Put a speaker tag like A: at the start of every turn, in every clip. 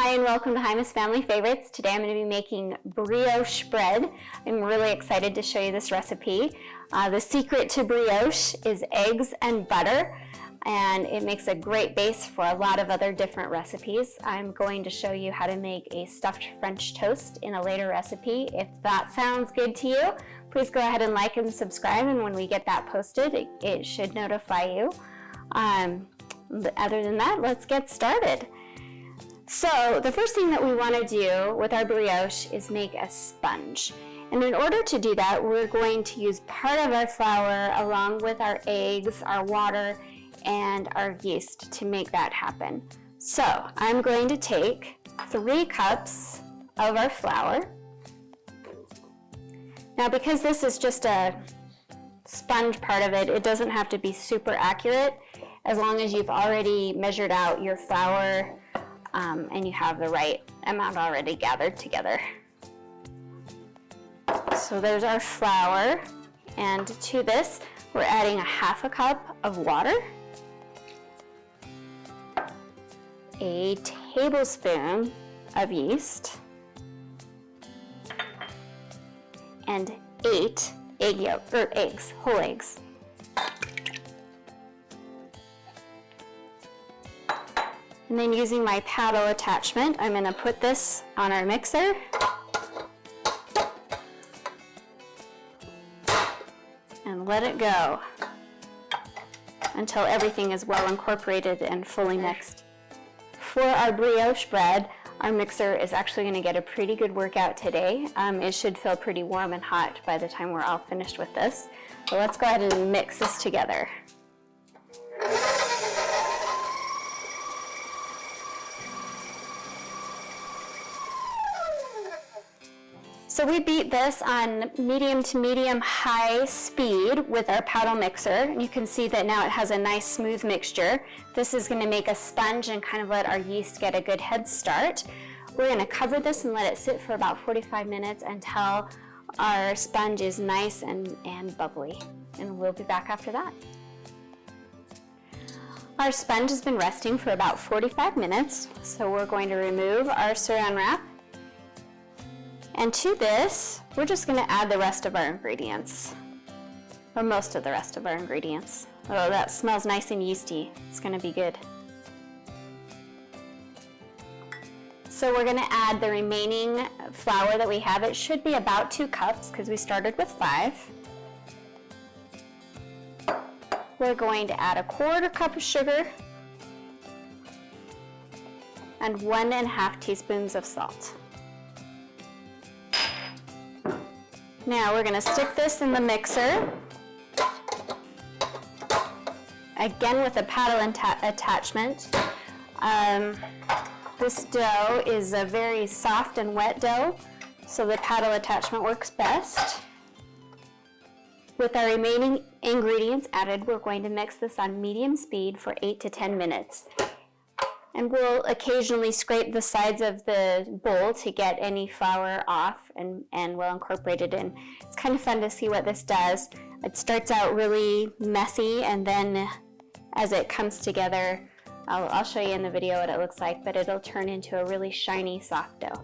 A: Hi and welcome to Hymas Family Favorites. Today I'm going to be making brioche bread. I'm really excited to show you this recipe. The secret to brioche is eggs and butter, and it makes a great base for a lot of other different recipes. I'm going to show you how to make a stuffed French toast in a later recipe. If that sounds good to you, please go ahead and like and subscribe, and when we get that posted, it should notify you. Other than that, let's get started. So the first thing that we want to do with our brioche is make a sponge. And in order to do that, we're going to use part of our flour along with our eggs, our water, and our yeast to make that happen. So I'm going to take 3 cups of our flour. Now because this is just a sponge part of it, it doesn't have to be super accurate as long as you've already measured out your flour and you have the right amount already gathered together. So there's our flour, and to this we're adding 1/2 cup of water, a tablespoon of yeast, and 8 whole eggs. And then using my paddle attachment, I'm going to put this on our mixer. And let it go until everything is well incorporated and fully mixed. For our brioche bread, our mixer is actually going to get a pretty good workout today. It should feel pretty warm and hot by the time we're all finished with this. So let's go ahead and mix this together. So we beat this on medium to medium high speed with our paddle mixer. And you can see that now it has a nice smooth mixture. This is going to make a sponge and kind of let our yeast get a good head start. We're going to cover this and let it sit for about 45 minutes until our sponge is nice and bubbly. And we'll be back after that. Our sponge has been resting for about 45 minutes, so we're going to remove our saran wrap. And to this, we're just going to add the rest of our ingredients, or most of the rest of our ingredients. Oh, that smells nice and yeasty. It's going to be good. So we're going to add the remaining flour that we have. It should be about 2 cups because we started with 5. We're going to add 1/4 cup of sugar and 1½ teaspoons of salt. Now we're going to stick this in the mixer, again with a paddle attachment. This dough is a very soft and wet dough, so the paddle attachment works best. With our remaining ingredients added, we're going to mix this on medium speed for 8 to 10 minutes. And we'll occasionally scrape the sides of the bowl to get any flour off, and we'll incorporate it in. It's kind of fun to see what this does. It starts out really messy, and then as it comes together, I'll show you in the video what it looks like, but it'll turn into a really shiny, soft dough.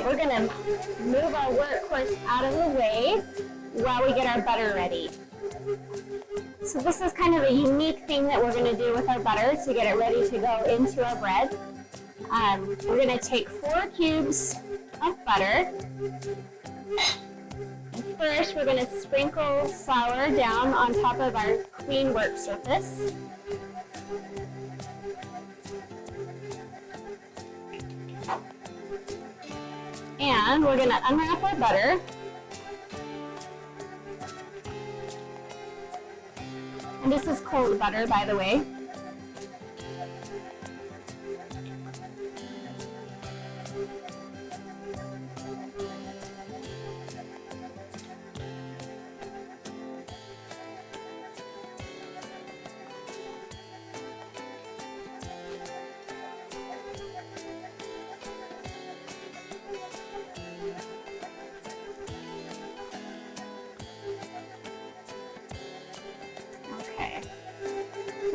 A: We're going to move our workhorse out of the way while we get our butter ready. So this is kind of a unique thing that we're going to do with our butter to get it ready to go into our bread. We're going to take 4 cubes of butter. And first, we're going to sprinkle flour down on top of our clean work surface. And we're going to unwrap our butter. And this is cold butter, by the way.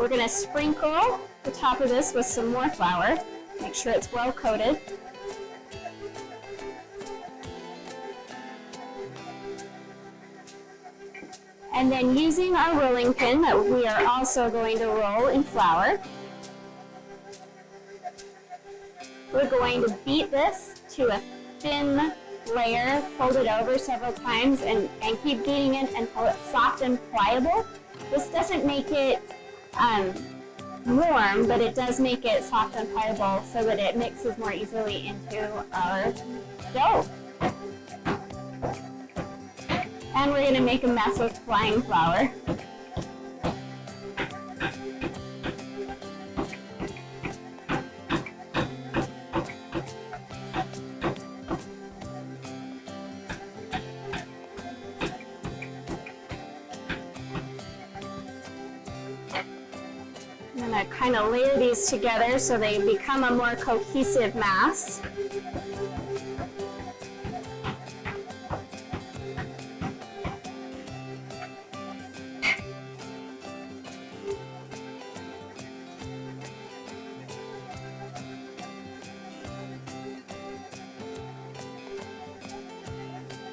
A: We're gonna sprinkle the top of this with some more flour. Make sure it's well coated. And then using our rolling pin that we are also going to roll in flour, we're going to beat this to a thin layer, fold it over several times, and keep beating it until it's soft and pliable. This doesn't make it warm, but it does make it soft and pliable so that it mixes more easily into our dough. And we're going to make a mess with flying flour. I'm going to kind of layer these together so they become a more cohesive mass.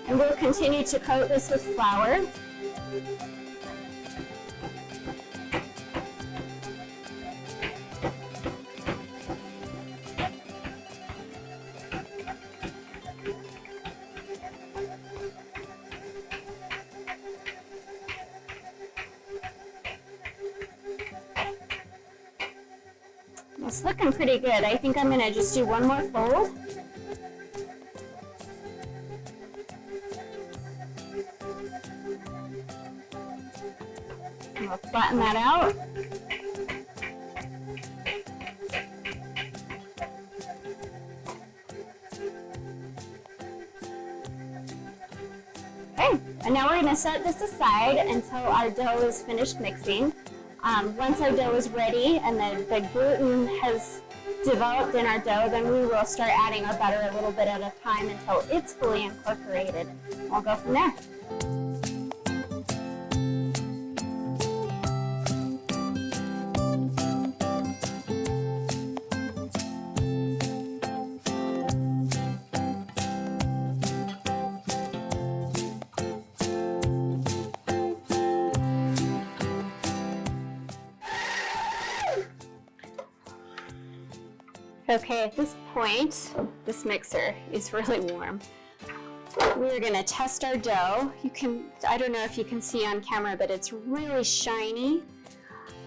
A: And we'll continue to coat this with flour. It's looking pretty good. I think I'm going to just do one more fold. We'll flatten that out. Okay, and now we're going to set this aside until our dough is finished mixing. Once our dough is ready and the gluten has developed in our dough, then we will start adding our butter a little bit at a time until it's fully incorporated. We'll go from there. Okay, at this point, this mixer is really warm. We're gonna test our dough. I don't know if you can see on camera, but it's really shiny.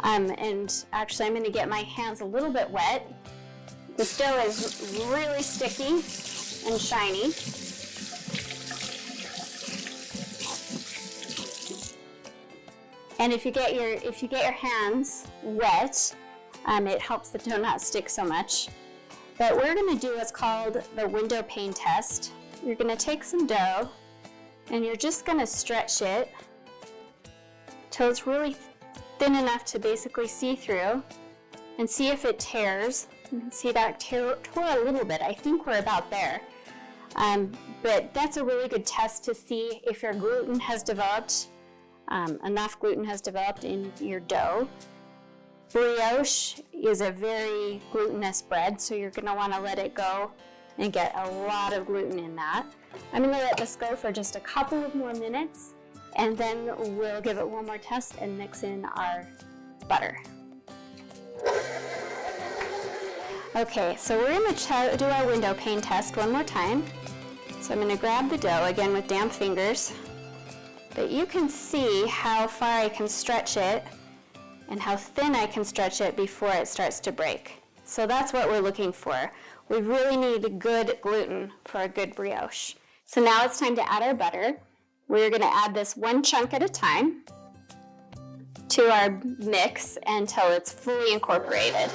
A: And actually I'm gonna get my hands a little bit wet. This dough is really sticky and shiny. And if you get your hands wet, it helps the dough not stick so much. But we're going to do what's called the window pane test. You're going to take some dough and you're just going to stretch it till it's really thin enough to basically see through and see if it tears. You can see that tore a little bit. I think we're about there. But that's a really good test to see if your gluten has developed, enough gluten has developed in your dough. Brioche is a very glutinous bread, so you're going to want to let it go and get a lot of gluten in that. I'm going to let this go for just a couple of more minutes, and then we'll give it one more test and mix in our butter. Okay, so we're going to do our window pane test one more time. So I'm going to grab the dough again with damp fingers, but you can see how far I can stretch it and how thin I can stretch it before it starts to break. So that's what we're looking for. We really need good gluten for a good brioche. So now it's time to add our butter. We're going to add this one chunk at a time to our mix until it's fully incorporated.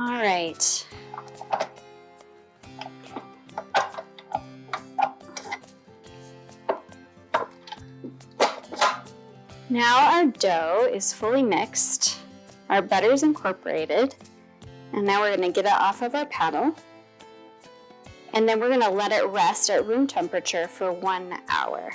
A: All right. Now our dough is fully mixed, our butter is incorporated, and now we're going to get it off of our paddle. And then we're going to let it rest at room temperature for 1 hour.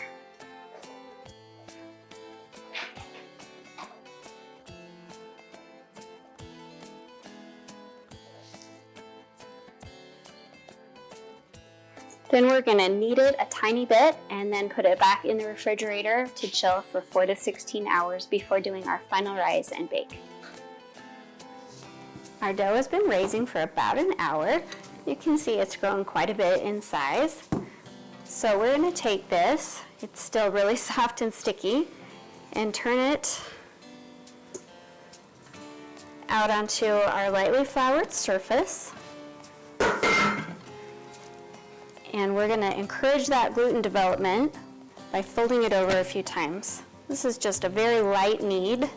A: Then we're going to knead it a tiny bit and then put it back in the refrigerator to chill for 4 to 16 hours before doing our final rise and bake. Our dough has been raising for about an hour. You can see it's grown quite a bit in size. So we're going to take this, it's still really soft and sticky, and turn it out onto our lightly floured surface. And we're going to encourage that gluten development by folding it over a few times. This is just a very light knead,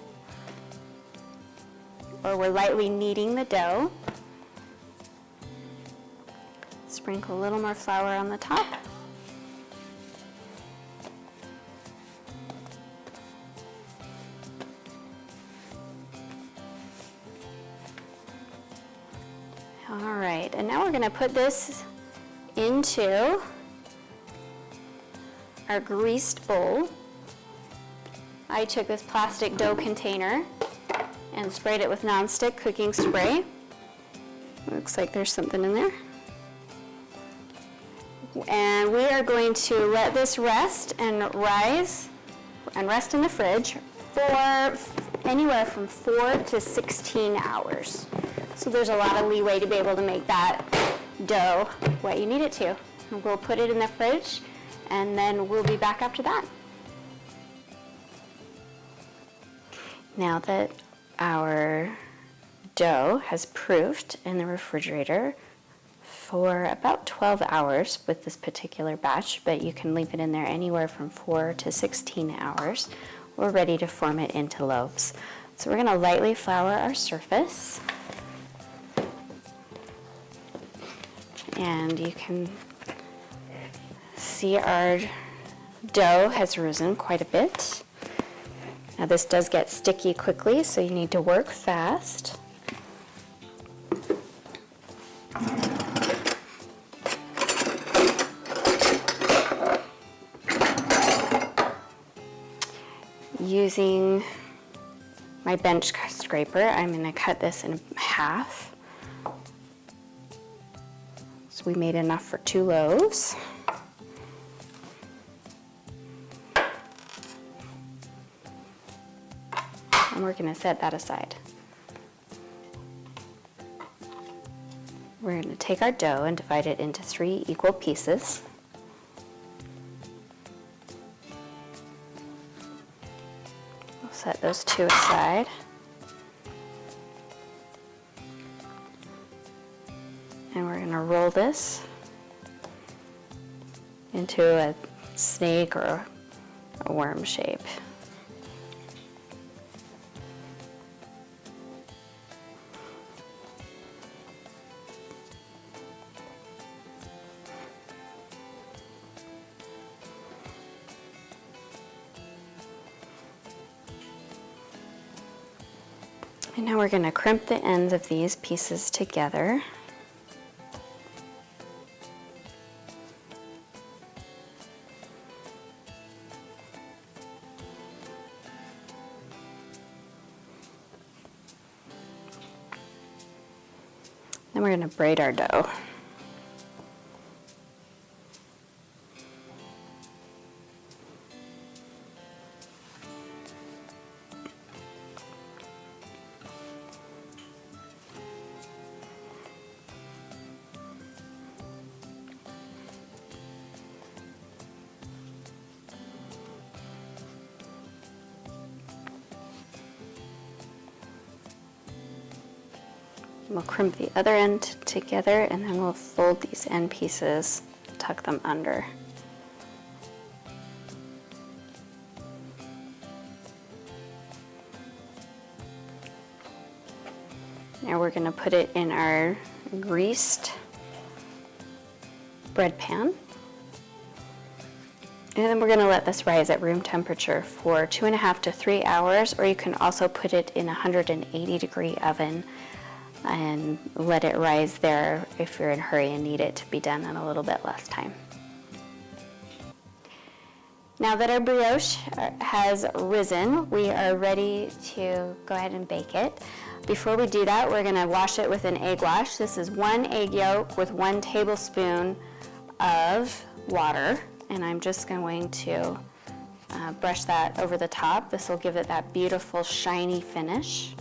A: or we're lightly kneading the dough. Sprinkle a little more flour on the top. All right, and now we're going to put this into our greased bowl. I took this plastic dough container and sprayed it with nonstick cooking spray. Looks like there's something in there. And we are going to let this rest and rise and rest in the fridge for anywhere from 4 to 16 hours. So there's a lot of leeway to be able to make that dough what you need it to. We'll put it in the fridge and then we'll be back after that. Now that our dough has proofed in the refrigerator for about 12 hours with this particular batch, but you can leave it in there anywhere from 4 to 16 hours, we're ready to form it into loaves. So we're going to lightly flour our surface. And you can see our dough has risen quite a bit. Now this does get sticky quickly, so you need to work fast. Using my bench scraper, I'm going to cut this in half. So we made enough for 2 loaves. And we're going to set that aside. We're going to take our dough and divide it into 3 equal pieces. We'll set those 2 aside. And we're going to roll this into a snake or a worm shape. And now we're going to crimp the ends of these pieces together. Then we're going to braid our dough. We'll crimp the other end together, and then we'll fold these end pieces, tuck them under. Now we're going to put it in our greased bread pan. And then we're going to let this rise at room temperature for 2.5 to 3 hours, or you can also put it in a 180-degree oven and let it rise there if you're in a hurry and need it to be done in a little bit less time. Now that our brioche has risen, we are ready to go ahead and bake it. Before we do that, we're going to wash it with an egg wash. This is 1 egg yolk with 1 tablespoon of water, and I'm just going to brush that over the top. This will give it that beautiful shiny finish.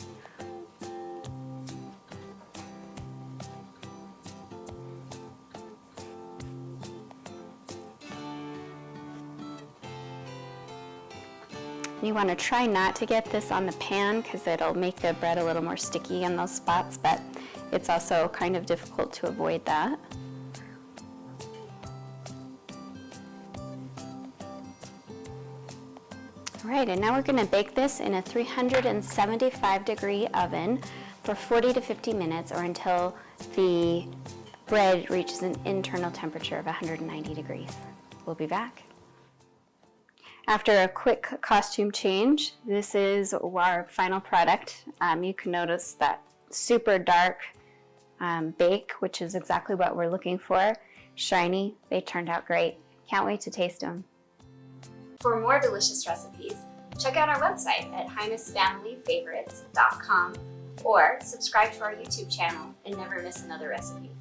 A: You want to try not to get this on the pan because it'll make the bread a little more sticky in those spots, but it's also kind of difficult to avoid that. All right, and now we're going to bake this in a 375-degree oven for 40 to 50 minutes, or until the bread reaches an internal temperature of 190 degrees. We'll be back. After a quick costume change, this is our final product. You can notice that super dark bake, which is exactly what we're looking for. Shiny, they turned out great. Can't wait to taste them.
B: For more delicious recipes, check out our website at HighnessFamilyFavorites.com or subscribe to our YouTube channel and never miss another recipe.